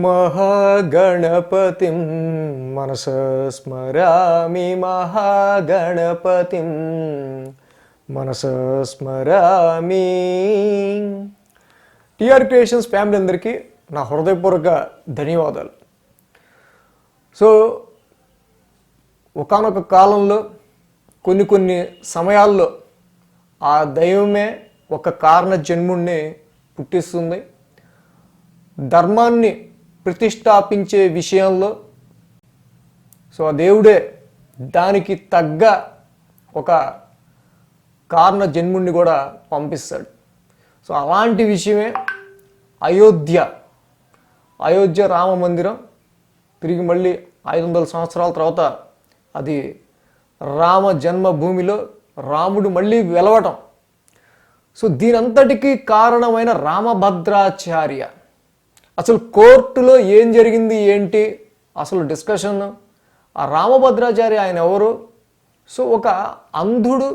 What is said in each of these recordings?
మహాగణపతిం మనసా స్మరామి మహాగణపతిం మనసా స్మరామి. TR creations family అందరికీ నా హృదయపూర్వక ధన్యవాదాలు. సో ఒకానొక కాలంలో కొన్ని సమయాల్లో ఆ దైవమే ఒక కారణ జన్ముడిని పుట్టిస్తుంది. ధర్మాన్ని ప్రతిష్టాపించే విషయంలో సో ఆ దేవుడే దానికి తగ్గ ఒక కారణ జన్ముడిని కూడా పంపిస్తాడు. సో అలాంటి విషయమే అయోధ్య రామ మందిరం తిరిగి మళ్ళీ 500 సంవత్సరాల తర్వాత అది రామ జన్మభూమిలో రాముడు మళ్ళీ వెలవటం. సో దీనంతటికీ కారణమైన రామభద్రాచార్య. అసలు కోర్టులో ఏం జరిగింది ఏంటి అసలు డిస్కషన్. ఆ రామభద్రాచార్య ఆయన ఎవరు? సో ఒక అంధుడు,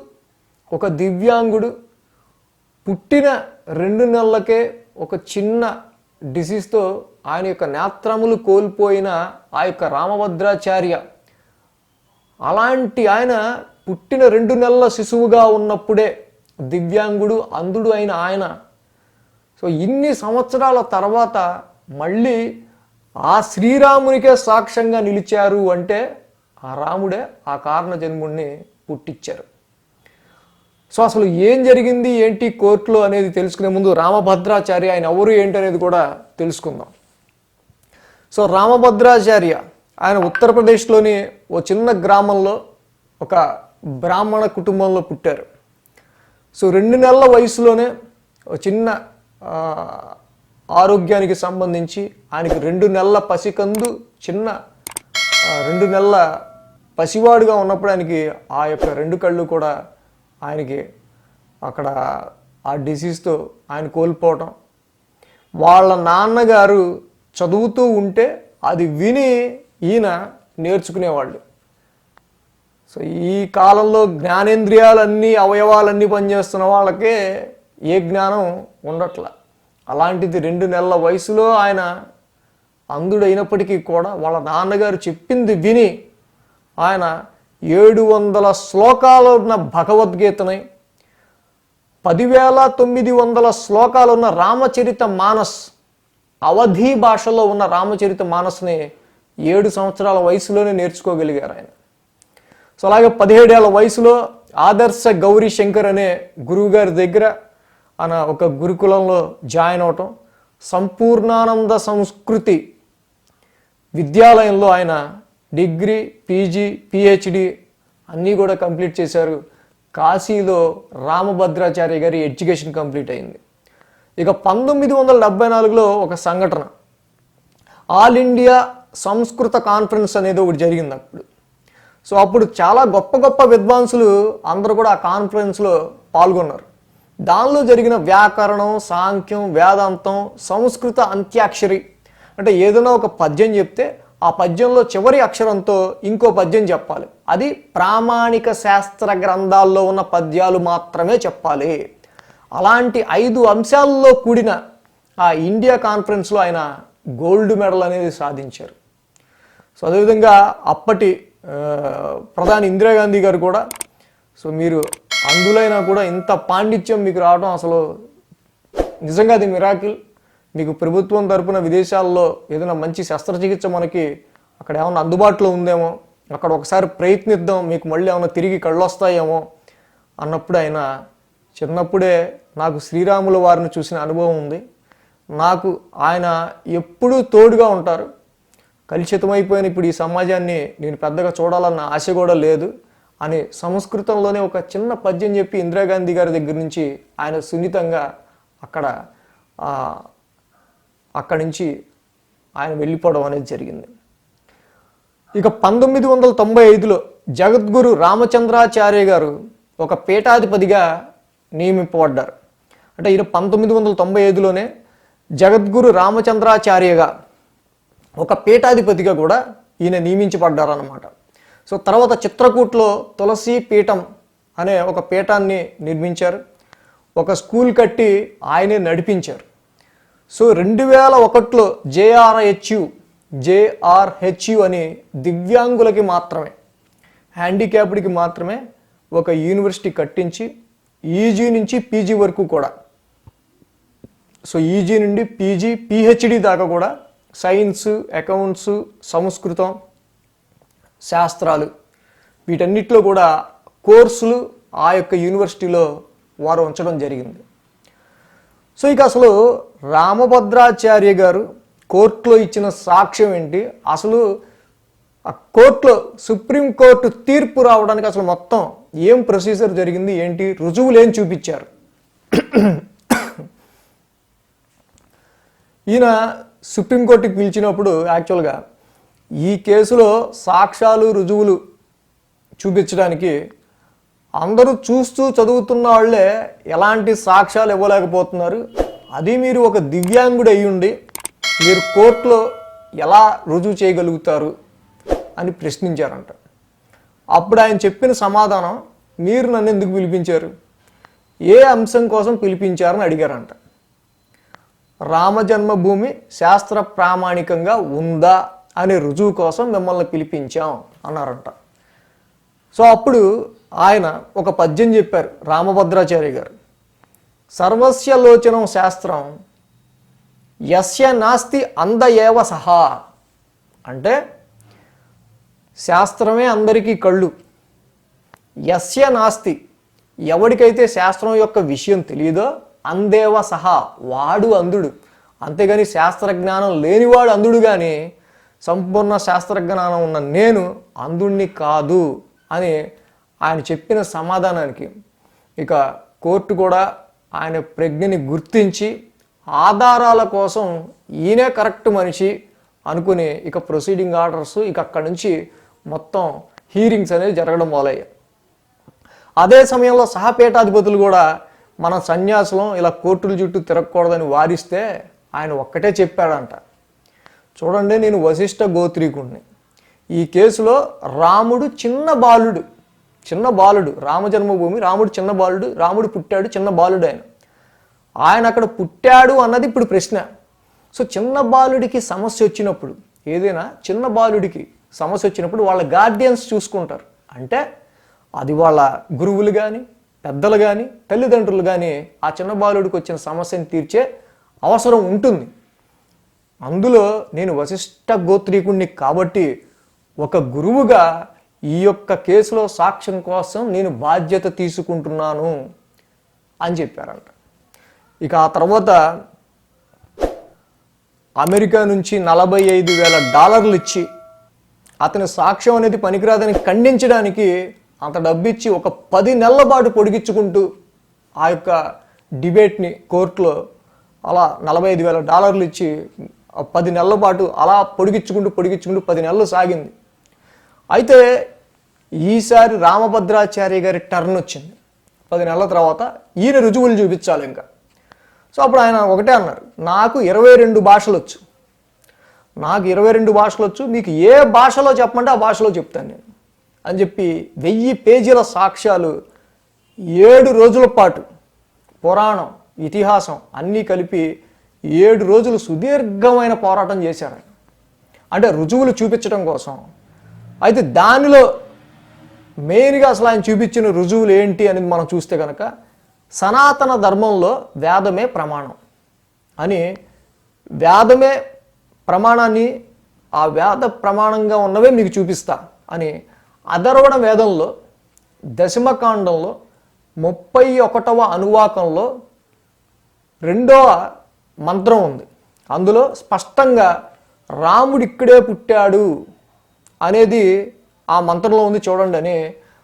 ఒక దివ్యాంగుడు, పుట్టిన 2 నెలలకే ఒక చిన్న డిసీజ్తో ఆయన యొక్క నేత్రములు కోల్పోయిన ఆ యొక్క రామభద్రాచార్య. అలాంటి ఆయన పుట్టిన 2 నెలల శిశువుగా ఉన్నప్పుడే దివ్యాంగుడు, అంధుడు అయిన ఆయన సో ఇన్ని సంవత్సరాల తర్వాత మళ్ళీ ఆ శ్రీరామునికే సాక్ష్యంగా నిలిచారు అంటే ఆ రాముడే ఆ కారణ జన్ముడిని పుట్టించారు. సో అసలు ఏం జరిగింది ఏంటి కోర్టులో అనేది తెలుసుకునే ముందు రామభద్రాచార్య ఆయన ఎవరు ఏంటి అనేది కూడా తెలుసుకుందాం. సో రామభద్రాచార్య ఆయన ఉత్తరప్రదేశ్లోని ఓ చిన్న గ్రామంలో ఒక బ్రాహ్మణ కుటుంబంలో పుట్టారు. సో 2 నెలల వయసులోనే ఒక చిన్న ఆరోగ్యానికి సంబంధించి ఆయనకి 2 నెలల పసికందు చిన్న 2 నెలల పసివాడుగా ఉన్నప్పుడు ఆయనకి ఆ యొక్క 2 కళ్ళు కూడా ఆయనకి అక్కడ ఆ డిసీజ్తో ఆయన కోల్పోవటం. వాళ్ళ నాన్నగారు చదువుతూ ఉంటే అది విని ఈయన నేర్చుకునేవాళ్ళు. సో ఈ కాలంలో జ్ఞానేంద్రియాలన్నీ అవయవాలన్నీ పనిచేస్తున్న వాళ్ళకే ఏ జ్ఞానం ఉండట్లా. అలాంటిది 2 నెలల వయసులో ఆయన అంధుడైనప్పటికీ కూడా వాళ్ళ నాన్నగారు చెప్పింది విని ఆయన 700 శ్లోకాలు ఉన్న భగవద్గీతని, 10,900 శ్లోకాలు ఉన్న రామచరిత మానస్, అవధి భాషలో ఉన్న రామచరిత మానస్ని 7 సంవత్సరాల వయసులోనే నేర్చుకోగలిగారు ఆయన. సో అలాగే 17 ఏళ్ల వయసులో ఆదర్శ గౌరీ శంకర్ అనే గురువు గారి దగ్గర ఆయన ఒక గురుకులంలో జాయిన్ అవటం, సంపూర్ణానంద సంస్కృతి విద్యాలయంలో ఆయన డిగ్రీ, పీజీ, పిహెచ్డి అన్నీ కూడా కంప్లీట్ చేశారు. కాశీలో రామభద్రాచార్య గారి ఎడ్యుకేషన్ కంప్లీట్ అయింది. ఇక 1974లో ఒక సంఘటన, ఆల్ ఇండియా సంస్కృత కాన్ఫరెన్స్ అనేది ఒకటి జరిగింది అప్పుడు. సో అప్పుడు చాలా గొప్ప విద్వాంసులు అందరూ కూడా ఆ కాన్ఫరెన్స్లో పాల్గొన్నారు. దానిలో జరిగిన వ్యాకరణం, సాంఖ్యం, వేదాంతం, సంస్కృత అంత్యాక్షరి అంటే ఏదైనా ఒక పద్యం చెప్తే ఆ పద్యంలో చివరి అక్షరంతో ఇంకో పద్యం చెప్పాలి. అది ప్రామాణిక శాస్త్ర గ్రంథాల్లో ఉన్న పద్యాలు మాత్రమే చెప్పాలి. అలాంటి 5 అంశాల్లో కూడిన ఆ ఇండియా కాన్ఫరెన్స్లో ఆయన గోల్డ్ మెడల్ అనేది సాధించారు. సో అదేవిధంగా అప్పటి ప్రధాని ఇందిరాగాంధీ గారు కూడా సో మీరు అందులైనా కూడా ఇంత పాండిత్యం మీకు రావడం అసలు నిజంగా అది మిరాకిల్. మీకు ప్రభుత్వం తరపున విదేశాల్లో ఏదైనా మంచి శస్త్రచికిత్స మనకి అక్కడ ఏమైనా అందుబాటులో ఉందేమో, అక్కడ ఒకసారి ప్రయత్నిద్దాం, మీకు మళ్ళీ ఏమైనా తిరిగి కళ్ళు వస్తాయేమో అన్నప్పుడు ఆయన చిన్నప్పుడే నాకు శ్రీరాముల వారిని చూసిన అనుభవం ఉంది, నాకు ఆయన ఎప్పుడూ తోడుగా ఉంటారు, కలుషితమైపోయిన ఇప్పుడు ఈ సమాజాన్ని నేను పెద్దగా చూడాలన్న ఆశ కూడా లేదు అని సంస్కృతంలోనే ఒక చిన్న పద్యం చెప్పి ఇందిరాగాంధీ గారి దగ్గర నుంచి ఆయన సున్నితంగా అక్కడి నుంచి ఆయన వెళ్ళిపోవడం అనేది జరిగింది. ఇక 1995లో జగద్గురు రామచంద్రాచార్య గారు ఒక పీఠాధిపతిగా నియమింపబడ్డారు. అంటే ఈయన 1995లోనే జగద్గురు రామచంద్రాచార్యగా ఒక పీఠాధిపతిగా కూడా ఈయన నియమించబడ్డారు అన్నమాట. సో తర్వాత చిత్రకూట్లో తులసి పీఠం అనే ఒక పీఠాన్ని నిర్మించారు, ఒక స్కూల్ కట్టి ఆయనే నడిపించారు. సో 2001లో జేఆర్హెచ్యు అని దివ్యాంగులకి మాత్రమే, హ్యాండిక్యాప్డ్కి మాత్రమే ఒక యూనివర్సిటీ కట్టించి ఈజీ నుంచి పీజీ వరకు కూడా, సో ఈజీ నుండి పీజీ పిహెచ్డి దాకా కూడా సైన్స్, అకౌంట్స్, సంస్కృతం, శాస్త్రాలు వీటన్నిటిలో కూడా కోర్సులు ఆ యొక్క యూనివర్సిటీలో వారు ఉంచడం జరిగింది. సో ఇక అసలు రామభద్రాచార్య గారు కోర్టులో ఇచ్చిన సాక్ష్యం ఏంటి, అసలు ఆ కోర్టులో సుప్రీంకోర్టు తీర్పు రావడానికి అసలు మొత్తం ఏం ప్రొసీజర్ జరిగింది, ఏంటి రుజువులు ఏం చూపించారు. ఈయన సుప్రీంకోర్టుకి పిలిచినప్పుడు యాక్చువల్గా ఈ కేసులో సాక్ష్యాలు రుజువులు చూపించడానికి అందరూ చూస్తూ చదువుతున్న వాళ్ళే ఎలాంటి సాక్ష్యాలు ఇవ్వలేకపోతున్నారు, అది మీరు ఒక దివ్యాంగుడు అయ్యుండి మీరు కోర్టులో ఎలా రుజువు చేయగలుగుతారు అని ప్రశ్నించారంట. అప్పుడు ఆయన చెప్పిన సమాధానం, మీరు నన్ను ఎందుకు పిలిపించారు, ఏ అంశం కోసం పిలిపించారని అడిగారంట. రామజన్మభూమి శాస్త్ర ప్రామాణికంగా ఉందా అనే రుజువు కోసం మిమ్మల్ని పిలిపించాం అన్నారంట. సో అప్పుడు ఆయన ఒక పద్యం చెప్పారు రామభద్రాచార్య గారు, సర్వస్య లోచనం శాస్త్రం యస్య నాస్తి అంద ఏవ సహా, అంటే శాస్త్రమే అందరికీ కళ్ళు, యస్య నాస్తి ఎవరికైతే శాస్త్రం యొక్క విషయం తెలియదో అందేవ సహా వాడు అందుడు, అంతేగాని శాస్త్రజ్ఞానం లేనివాడు అందుడు, కానీ సంపూర్ణ శాస్త్రజ్ఞానం ఉన్న నేను అందుణ్ణి కాదు అని ఆయన చెప్పిన సమాధానానికి ఇక కోర్టు కూడా ఆయన ప్రజ్ఞని గుర్తించి ఆధారాల కోసం ఈయనే కరెక్ట్ మనిషి అనుకుని ఇక ప్రొసీడింగ్ ఆర్డర్స్ ఇక అక్కడి నుంచి మొత్తం హీరింగ్స్ అనేది జరగడం మొదలయ్యాయి. అదే సమయంలో సహపీఠాధిపతులు కూడా మన సన్యాసులం ఇలా కోర్టుల చుట్టూ తిరగకూడదని వారిస్తే ఆయన ఒక్కటే చెప్పాడంట, చూడండి నేను వశిష్ఠ గోత్రీకుడిని, ఈ కేసులో రాముడు చిన్న బాలుడు, రామజన్మభూమి రాముడు చిన్న బాలుడు, రాముడు పుట్టాడు చిన్న బాలుడు, ఆయన అక్కడ పుట్టాడు అన్నది ఇప్పుడు ప్రశ్న. సో చిన్న బాలుడికి సమస్య వచ్చినప్పుడు, ఏదైనా చిన్న బాలుడికి సమస్య వచ్చినప్పుడు వాళ్ళ గార్డియన్స్ చూసుకుంటారు, అంటే అది వాళ్ళ గురువులు కానీ పెద్దలు కానీ తల్లిదండ్రులు కానీ ఆ చిన్న బాలుడికి వచ్చిన సమస్యను తీర్చే అవసరం ఉంటుంది. అందులో నేను వశిష్ఠ గోత్రీకుడిని కాబట్టి ఒక గురువుగా ఈ యొక్క కేసులో సాక్ష్యం కోసం నేను బాధ్యత తీసుకుంటున్నాను అని చెప్పారంట. ఇక ఆ తర్వాత అమెరికా నుంచి $45,000 ఇచ్చి అతని సాక్ష్యం అనేది పనికిరాదని ఖండించడానికి అంత డబ్బు ఇచ్చి ఒక 10 నెలల పాటు పొడిగించుకుంటూ ఆ యొక్క డిబేట్ని కోర్టులో అలా $45,000 ఇచ్చి 10 నెలల పాటు అలా పొడిగించుకుంటూ 10 నెలలు సాగింది. అయితే ఈసారి రామభద్రాచార్య గారి టర్న్ వచ్చింది. 10 నెలల తర్వాత ఈయన రుజువులు చూపించాలి ఇంకా. సో అప్పుడు ఆయన ఒకటే అన్నారు, నాకు 22 భాషలు వచ్చు, నాకు 22 భాషలు వచ్చు, మీకు ఏ భాషలో చెప్పమంటే ఆ భాషలో చెప్తాను నేను అని చెప్పి 1000 పేజీల సాక్ష్యాలు 7 రోజుల పాటు పురాణం ఇతిహాసం అన్నీ కలిపి 7 రోజులు సుదీర్ఘమైన పోరాటం చేశారు, అంటే రుజువులు చూపించడం కోసం. అయితే దానిలో మెయిన్గా అసలు ఆయన చూపించిన రుజువులు ఏంటి అనేది మనం చూస్తే కనుక, సనాతన ధర్మంలో వేదమే ప్రమాణం అని, వేదమే ప్రమాణాన్ని ఆ వేద ప్రమాణంగా ఉన్నవే మీకు చూపిస్తా అని అథర్వణ వేదంలో దశమకాండంలో 31వ అనువాకంలో 2వ మంత్రం ఉంది. అందులో స్పష్టంగా రాముడు ఇక్కడే పుట్టాడు అనేది ఆ మంత్రంలో ఉంది చూడండి అని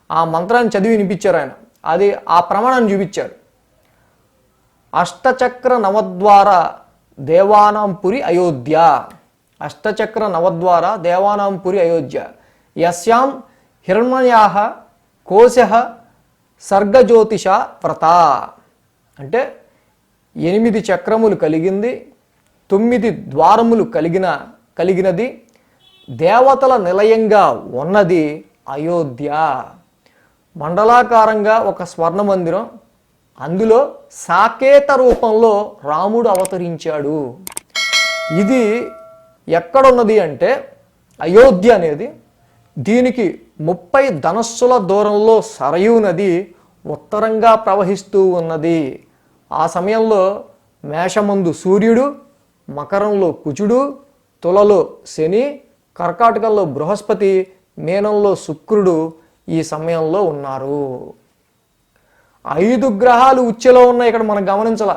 ఆ మంత్రాన్ని చదివి వినిపించారు ఆయన. అది ఆ ప్రమాణాన్ని చూపించారు. అష్టచక్ర నవద్వార దేవానాంపురి అయోధ్య, అష్టచక్ర నవద్వార దేవానాంపురి అయోధ్య, యస్యాం హిరణ్మయాః కోశః సర్గజ్యోతిష వ్రత, అంటే 8 చక్రములు కలిగింది, 9 ద్వారములు కలిగినది, దేవతల నిలయంగా ఉన్నది అయోధ్య. మండలాకారంగా ఒక స్వర్ణ మందిరం, అందులో సాకేత రూపంలో రాముడు అవతరించాడు. ఇది ఎక్కడున్నది అంటే అయోధ్య అనేది, దీనికి 30 ధనస్సుల దూరంలో సరయూ నది ఉత్తరంగా ప్రవహిస్తూ ఉన్నది. ఆ సమయంలో మేషమందు సూర్యుడు, మకరంలో కుజుడు, తులలో శని, కర్కాటకంలో బృహస్పతి, మీనంలో శుక్రుడు ఈ సమయంలో ఉన్నారు. 5 గ్రహాలు ఉచ్చులో ఉన్నాయి. ఇక్కడ మనం గమనించాల.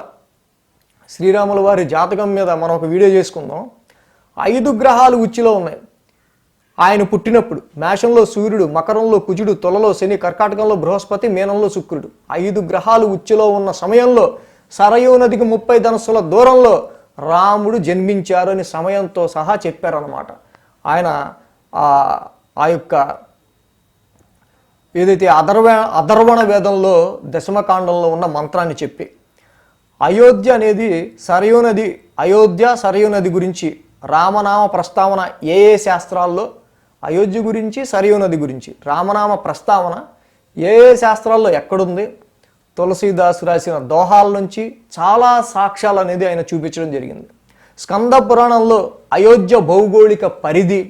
శ్రీరాముల వారి జాతకం మీద మనం ఒక వీడియో చేసుకుందాం. 5 గ్రహాలు ఉచ్చులో ఉన్నాయి ఆయన పుట్టినప్పుడు. మేషంలో సూర్యుడు, మకరంలో కుజుడు, తులలో శని, కర్కాటకంలో బృహస్పతి, మీనంలో శుక్రుడు. 5 గ్రహాలు ఉచ్చులో ఉన్న సమయంలో సరయూ నదికి 30 ధనస్సుల దూరంలో రాముడు జన్మించారు అని సమయంతో సహా చెప్పారన్నమాట. ఆయన ఆ యొక్క ఏదైతే అధర్వణ వేదంలో దశమకాండంలో ఉన్న మంత్రాన్ని చెప్పి, అయోధ్య అనేది సరయూ నది, అయోధ్య సరయూ నది గురించి రామనామ ప్రస్తావన ఏ శాస్త్రాల్లో, అయోధ్య గురించి సరయూ నది గురించి రామనామ ప్రస్తావన ఏ శాస్త్రాల్లో ఎక్కడుంది, తులసీదాసు రాసిన దోహాల నుంచి చాలా సాక్ష్యాలు అనేది ఆయన చూపించడం జరిగింది. స్కంద పురాణంలో అయోధ్య భౌగోళిక పరిధి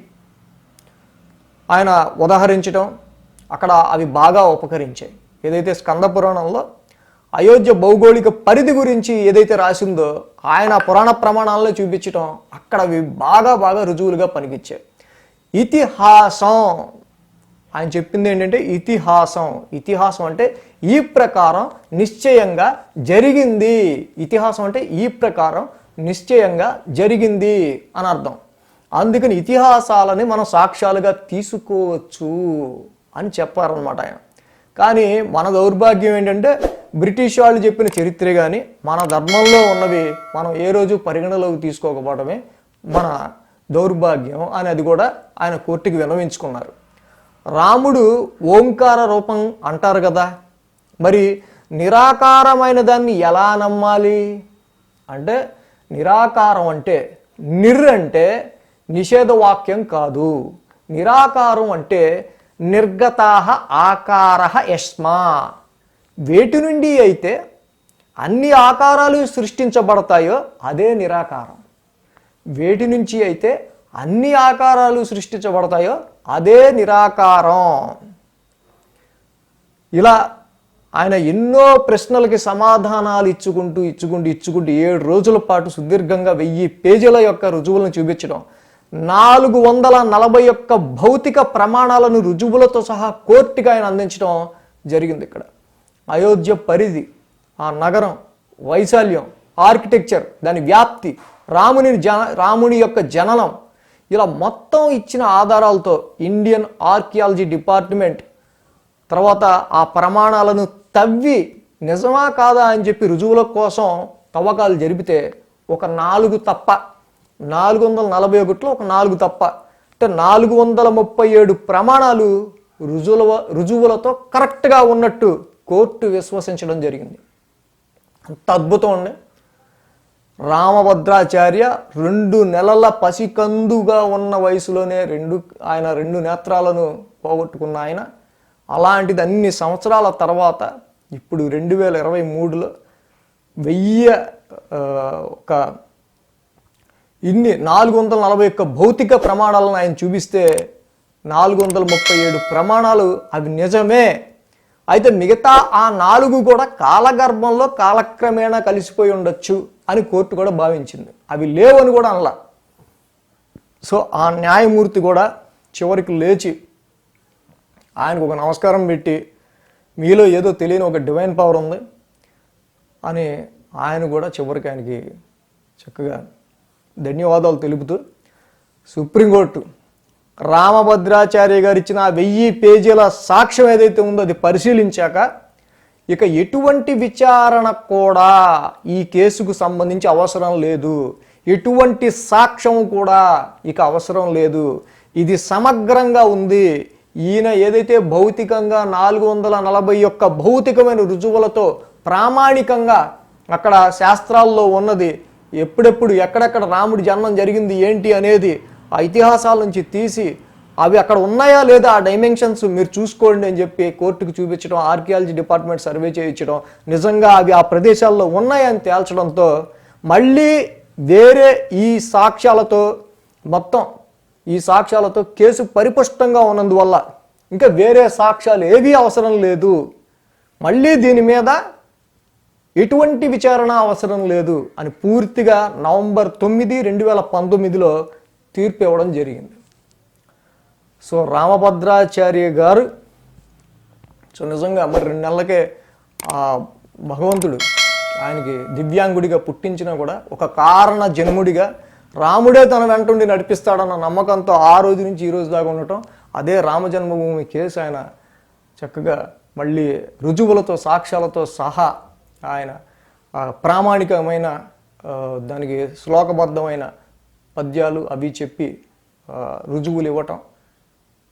ఆయన ఉదహరించడం, అక్కడ అవి బాగా ఉపకరించాయి. ఏదైతే స్కంద పురాణంలో అయోధ్య భౌగోళిక పరిధి గురించి ఏదైతే రాసిందో ఆయన పురాణ ప్రమాణాలను చూపించడం, అక్కడ అవి బాగా రుజువులుగా పనికిచ్చాయి. ఇతిహాసం ఆయన చెప్పింది ఏంటంటే ఇతిహాసం. ఇతిహాసం అంటే ఈ ప్రకారం నిశ్చయంగా జరిగింది. ఇతిహాసం అంటే ఈ ప్రకారం నిశ్చయంగా జరిగింది అని అర్థం. అందుకని ఇతిహాసాలని మనం సాక్ష్యాలుగా తీసుకోవచ్చు అని చెప్పారనమాట ఆయన. కానీ మన దౌర్భాగ్యం ఏంటంటే బ్రిటిష్ వాళ్ళు చెప్పిన చరిత్రే కానీ మన ధర్మంలో ఉన్నవి మనం ఏ రోజు పరిగణలోకి తీసుకోకపోవడమే మన దౌర్భాగ్యం అని అది కూడా ఆయన కోర్టుకి విన్నవించుకున్నారు. రాముడు ఓంకార రూపం అంటారు కదా, మరి నిరాకారమైన దాన్ని ఎలా నమ్మాలి అంటే, నిరాకారం అంటే అంటే నిషేధవాక్యం కాదు. నిరాకారం అంటే నిర్గతాహ ఆకారః యస్మా. వేటి నుండి అయితే అన్ని ఆకారాలు సృష్టించబడతాయో అదే నిరాకారం. వేటి నుంచి అయితే అన్ని ఆకారాలు సృష్టించబడతాయో అదే నిరాకారం. ఇలా ఆయన ఎన్నో ప్రశ్నలకి సమాధానాలు ఇచ్చుకుంటూ 7 రోజుల పాటు సుదీర్ఘంగా 1000 పేజీల యొక్క రుజువులను చూపించడం, 441 భౌతిక ప్రమాణాలను రుజువులతో సహా కోర్టుగా ఆయన అందించడం జరిగింది. ఇక్కడ అయోధ్య పరిధి, ఆ నగరం వైశాల్యం, ఆర్కిటెక్చర్, దాని వ్యాప్తి, రాముని యొక్క జననం, ఇలా మొత్తం ఇచ్చిన ఆధారాలతో ఇండియన్ ఆర్కియాలజీ డిపార్ట్మెంట్ తర్వాత ఆ ప్రమాణాలను తవ్వి నిజమా కాదా అని చెప్పి రుజువుల కోసం తవ్వకాలు జరిపితే ఒక 4 తప్ప, 441లో ఒక 4 తప్ప, అంటే 437 ప్రమాణాలు రుజువులతో కరెక్ట్గా ఉన్నట్టు కోర్టు విశ్వసించడం జరిగింది. అంత అద్భుతం అండి. రామభద్రాచార్య 2 నెలల పసికందుగా ఉన్న వయసులోనే ఆయన 2 నేత్రాలను పోగొట్టుకున్న ఆయన, అలాంటిది అన్ని సంవత్సరాల తర్వాత ఇప్పుడు 2023లో 441 భౌతిక ప్రమాణాలను ఆయన చూపిస్తే 437 ప్రమాణాలు అవి నిజమే. అయితే మిగతా ఆ 4 కూడా కాలగర్భంలో కాలక్రమేణా కలిసిపోయి ఉండొచ్చు అని కోర్టు కూడా భావించింది. అవి లేవని కూడా అనలా. సో ఆ న్యాయమూర్తి కూడా చివరికి లేచి ఆయనకు ఒక నమస్కారం పెట్టి, మీలో ఏదో తెలియని ఒక డివైన్ పవర్ ఉంది అని ఆయన కూడా చివరికి ఆయనకి చక్కగా ధన్యవాదాలు తెలుపుతూ సుప్రీంకోర్టు రామభద్రాచార్య గారు ఇచ్చిన 1000 పేజీల సాక్ష్యం ఏదైతే ఉందో అది పరిశీలించాక ఇక ఎటువంటి విచారణ కూడా ఈ కేసుకు సంబంధించి అవసరం లేదు, ఎటువంటి సాక్ష్యం కూడా ఇక అవసరం లేదు, ఇది సమగ్రంగా ఉంది. ఈయన ఏదైతే భౌతికంగా 441 భౌతికమైన రుజువులతో ప్రామాణికంగా అక్కడ శాస్త్రాల్లో ఉన్నది, ఎప్పుడెప్పుడు ఎక్కడెక్కడ రాముడి జన్మం జరిగింది ఏంటి అనేది ఆ ఇతిహాసాల నుంచి తీసి అవి అక్కడ ఉన్నాయా లేదా ఆ డైమెన్షన్స్ మీరు చూసుకోండి అని చెప్పి కోర్టుకు చూపించడం, ఆర్కియాలజీ డిపార్ట్మెంట్ సర్వే చేయించడం, నిజంగా అవి ఆ ప్రదేశాల్లో ఉన్నాయని తేల్చడంతో మళ్ళీ వేరే ఈ సాక్ష్యాలతో కేసు పరిపుష్టంగా ఉన్నందువల్ల ఇంకా వేరే సాక్ష్యాలు ఏవీ అవసరం లేదు, మళ్ళీ దీని మీద ఎటువంటి విచారణ అవసరం లేదు అని పూర్తిగా నవంబర్ 9, 2019లో తీర్పు ఇవ్వడం జరిగింది. సో రామభద్రాచార్య గారు నిజంగా మరి 2 నెలలకే భగవంతుడు ఆయనకి దివ్యాంగుడిగా పుట్టించినా కూడా ఒక కారణ జన్ముడిగా రాముడే తన వెంటుండి నడిపిస్తాడన్న నమ్మకంతో ఆ రోజు నుంచి ఈ రోజు దాకా ఉండటం, అదే రామజన్మభూమి కేసు ఆయన చక్కగా మళ్ళీ రుజువులతో సాక్ష్యాలతో సహా ఆయన ప్రామాణికమైన దానికి శ్లోకబద్ధమైన పద్యాలు అవి చెప్పి రుజువులు ఇవ్వటం,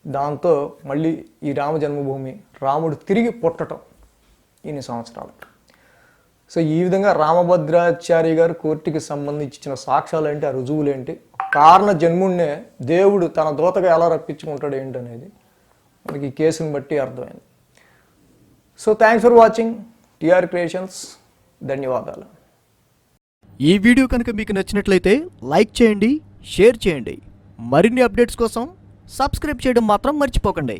దాంతో మళ్ళీ ఈ రామ జన్మభూమి రాముడు తిరిగి పుట్టడం ఇన్ని సంవత్సరాలు. సో ఈ విధంగా రామభద్రాచార్య గారు కోర్టుకి సంబంధించిన సాక్ష్యాలు ఏంటి, ఆ రుజువులు ఏంటి, కారణ జన్ముడినే దేవుడు తన దూతగా ఎలా రప్పించుకుంటాడు ఏంటనేది మనకి ఈ కేసుని బట్టి అర్థమైంది. So thanks for watching TR creations. ధన్యవాదాలు. ఈ వీడియో కనుక మీకు నచ్చినట్లయితే లైక్ చేయండి, షేర్ చేయండి. మరిన్ని అప్డేట్స్ కోసం సబ్స్క్రైబ్ చేయడం మాత్రం మర్చిపోకండి.